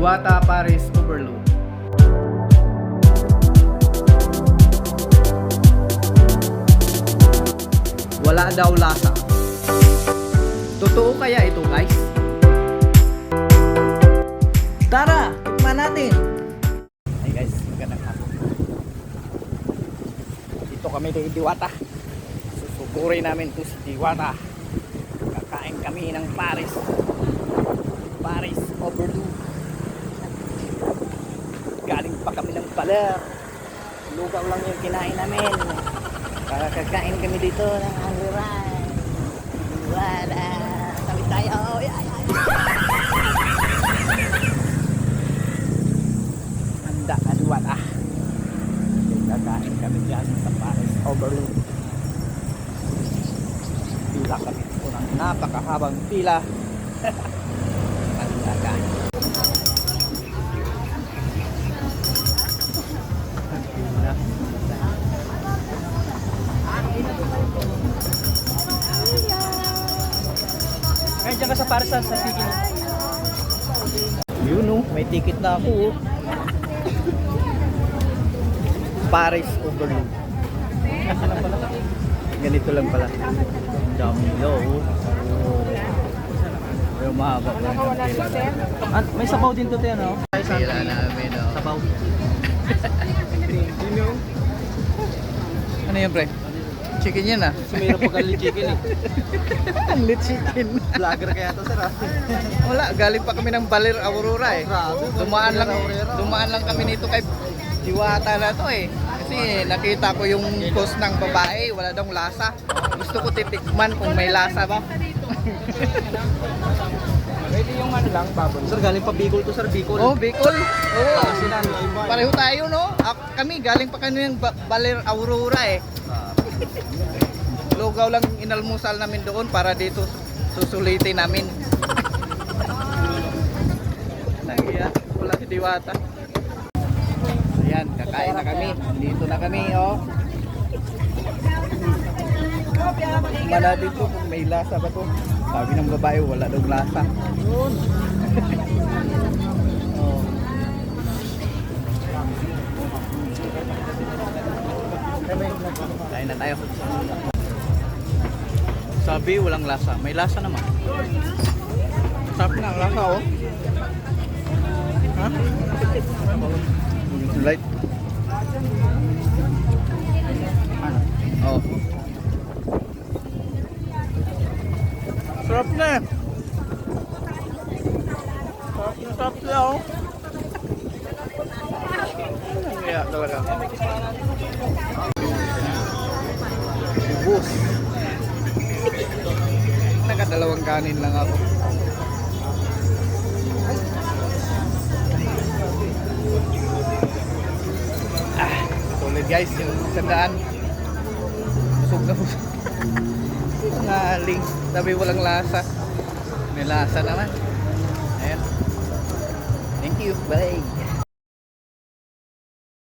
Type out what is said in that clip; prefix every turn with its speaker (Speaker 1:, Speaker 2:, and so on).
Speaker 1: Diwata Paris Overload. Wala daw lasa. Totoo kaya ito, guys? Tara, tikman natin. Hey guys, magandang hapon. Dito kami kay Diwata. Susugurin namin ito si Diwata. Kakain kami ng Paris Overload. Galing pa kami ng Baler. Lugaw lang yung kinain namin. Kakain kami dito ng Hungry Ride. Wala. Kami tayo. Handa ka Diwata. Kakain kami dyan sa Paris Overload. Pila kami po ng napakahabang pila. Handa ka.
Speaker 2: Ngayon dyan ka sa Paris sa Sigil.
Speaker 1: Yun o, may ticket na ako. Paris Overload. Ganito lang pala. Ang dami daw. Pero mahaba pa lang ang pila.
Speaker 2: May sabaw din to tayo, no?
Speaker 1: Pila namin o.
Speaker 2: Sabaw.
Speaker 1: Ano yan pre? Chicken yan ah.
Speaker 2: Sumira pa galing chicken eh.
Speaker 1: Unlit chicken.
Speaker 2: Vlogger kaya to sir ah.
Speaker 1: Wala, galing pa kami ng Baler Aurora eh.
Speaker 2: Grabe.
Speaker 1: Dumaan lang kami nito kay Diwata na to eh. Kasi nakita ko yung post ng babae, wala daw lasa. Gusto ko titikman kung may lasa ba.
Speaker 2: Pwede yung ano lang, babon. Sir, galing pa Bicol to sir, Bicol.
Speaker 1: Oh, Bicol. Oo.
Speaker 2: Sinan.
Speaker 1: Pareho tayo no? Kami galing pa kami ng Baler Aurora eh. Lugaw lang inalmusal namin doon para dito susulitin namin. Nagiya, wala si Diwata. Ayan, kakain na kami. Dito na kami, oh. Wala dito kung may lasa ba to. Sabi ng babae, wala daw lasa. Oh. Kain na tayo. Sabi walang lasa. May lasa naman. Sabi na ang lasa oh. Ha? Light. Ano? Oh. Sarap na. Sarap na oh. Kaya talaga. Ubus. Nakadalawang kanin lang ako. Tulad guys, yung sandaan. Busog na busog. Mga aling. Sabi walang lasa. May lasa naman. Ayan. Thank you. Bye.